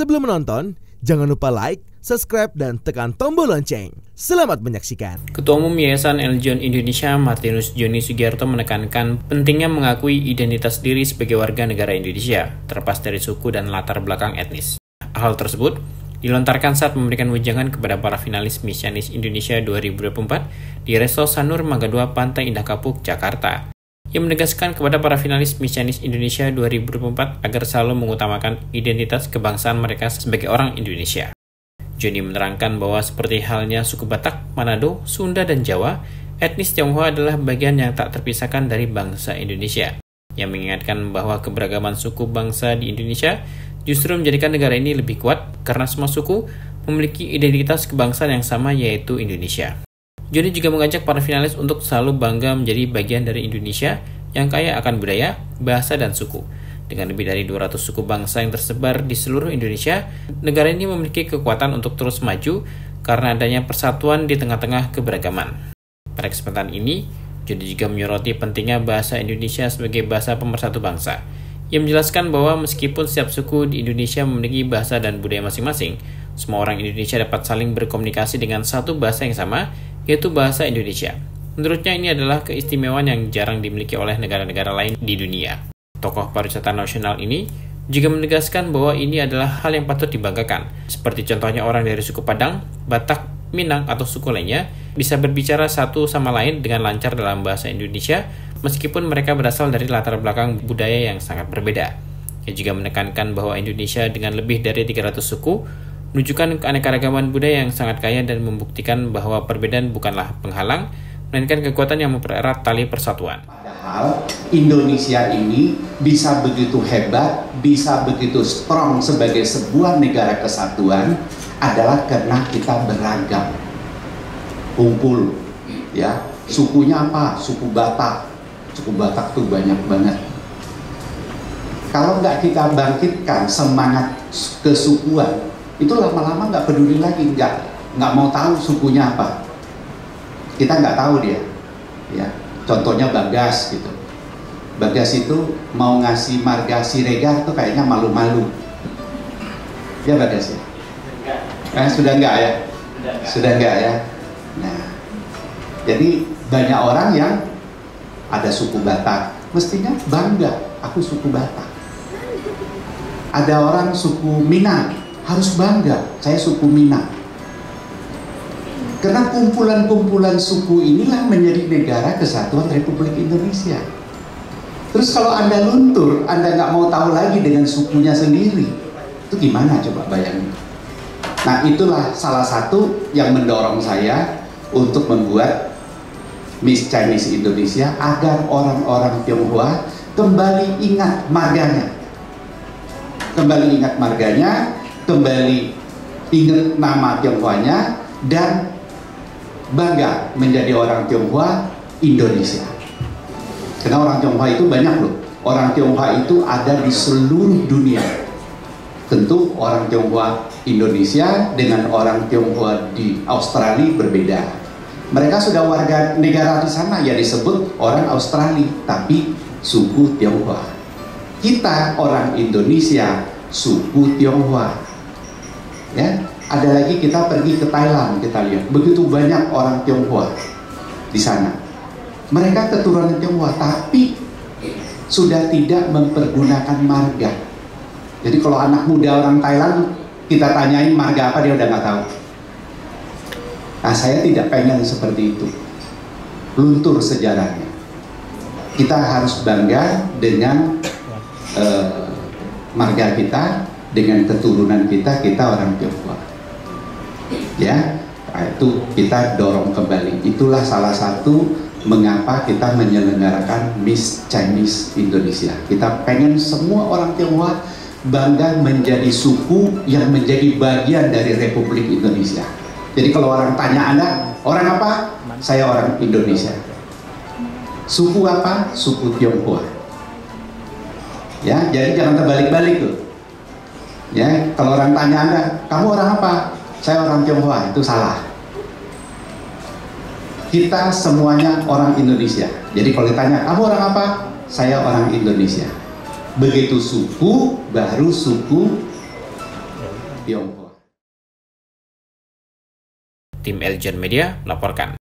Sebelum menonton, jangan lupa like, subscribe, dan tekan tombol lonceng. Selamat menyaksikan. Ketua Umum Yayasan Eljon Indonesia Martinus Joni Sugiarto menekankan pentingnya mengakui identitas diri sebagai warga negara Indonesia, terlepas dari suku dan latar belakang etnis. Hal tersebut dilontarkan saat memberikan wejangan kepada para finalis Miss Chinese Indonesia 2024 di Resto Sanur Mangga 2 Pantai Indah Kapuk, Jakarta. Yang menegaskan kepada para finalis Miss Chinese Indonesia 2024 agar selalu mengutamakan identitas kebangsaan mereka sebagai orang Indonesia. Joni menerangkan bahwa seperti halnya suku Batak, Manado, Sunda, dan Jawa, etnis Tionghoa adalah bagian yang tak terpisahkan dari bangsa Indonesia, yang mengingatkan bahwa keberagaman suku bangsa di Indonesia justru menjadikan negara ini lebih kuat karena semua suku memiliki identitas kebangsaan yang sama, yaitu Indonesia. Joni juga mengajak para finalis untuk selalu bangga menjadi bagian dari Indonesia yang kaya akan budaya, bahasa, dan suku. Dengan lebih dari 200 suku bangsa yang tersebar di seluruh Indonesia, negara ini memiliki kekuatan untuk terus maju karena adanya persatuan di tengah-tengah keberagaman. Pada kesempatan ini, Joni juga menyoroti pentingnya bahasa Indonesia sebagai bahasa pemersatu bangsa. Ia menjelaskan bahwa meskipun setiap suku di Indonesia memiliki bahasa dan budaya masing-masing, semua orang Indonesia dapat saling berkomunikasi dengan satu bahasa yang sama, yaitu bahasa Indonesia. Menurutnya ini adalah keistimewaan yang jarang dimiliki oleh negara-negara lain di dunia. Tokoh pariwisata nasional ini juga menegaskan bahwa ini adalah hal yang patut dibanggakan, seperti contohnya orang dari suku Padang, Batak, Minang, atau suku lainnya bisa berbicara satu sama lain dengan lancar dalam bahasa Indonesia meskipun mereka berasal dari latar belakang budaya yang sangat berbeda. Ia juga menekankan bahwa Indonesia dengan lebih dari 300 suku menunjukkan keanekaragaman budaya yang sangat kaya dan membuktikan bahwa perbedaan bukanlah penghalang, melainkan kekuatan yang mempererat tali persatuan. Padahal Indonesia ini bisa begitu hebat, bisa begitu strong sebagai sebuah negara kesatuan adalah karena kita beragam. Kumpul, ya. Sukunya apa? Suku Batak. Suku Batak tuh banyak banget. Kalau nggak kita bangkitkan semangat kesukuan, itu lama-lama nggak peduli lagi, nggak mau tahu sukunya apa. Kita nggak tahu dia, ya. Contohnya Bagas gitu. Bagas itu mau ngasih marga Siregar tuh kayaknya malu-malu. Ya Bagas ya? Sudah enggak ya? Sudah enggak ya? Nah, jadi banyak orang yang ada suku Batak, mestinya bangga, aku suku Batak. Ada orang suku Minang, harus bangga, saya suku Minang. Karena kumpulan-kumpulan suku inilah menjadi negara kesatuan Republik Indonesia. Terus kalau Anda luntur, Anda nggak mau tahu lagi dengan sukunya sendiri, itu gimana coba bayangin. Nah, itulah salah satu yang mendorong saya untuk membuat Miss Chinese Indonesia agar orang-orang Tionghoa kembali ingat marganya. Kembali ingat marganya, kembali ingat nama Tionghoanya, dan bangga menjadi orang Tionghoa Indonesia. Karena orang Tionghoa itu banyak loh. Orang Tionghoa itu ada di seluruh dunia. Tentu orang Tionghoa Indonesia dengan orang Tionghoa di Australia berbeda. Mereka sudah warga negara di sana, ya disebut orang Australia, tapi suku Tionghoa. Kita orang Indonesia suku Tionghoa. Ya, ada lagi kita pergi ke Thailand, kita lihat begitu banyak orang Tionghoa di sana. Mereka keturunan Tionghoa, tapi sudah tidak mempergunakan marga. Jadi kalau anak muda orang Thailand kita tanyain marga apa, dia udah nggak tahu. Nah, saya tidak pengen seperti itu. Luntur sejarahnya. Kita harus bangga dengan marga kita, dengan keturunan kita orang Tionghoa. Ya, itu kita dorong kembali. Itulah salah satu mengapa kita menyelenggarakan Miss Chinese Indonesia. Kita pengen semua orang Tionghoa bangga menjadi suku yang menjadi bagian dari Republik Indonesia. Jadi kalau orang tanya Anda, orang apa? Saya orang Indonesia. Suku apa? Suku Tionghoa. Ya, jadi jangan terbalik-balik tuh. Ya, kalau orang tanya Anda, kamu orang apa? Saya orang Tionghoa, itu salah. Kita semuanya orang Indonesia. Jadi kalau ditanya, kamu orang apa? Saya orang Indonesia. Begitu suku, baru suku Tionghoa. Tim Eljon Media laporkan.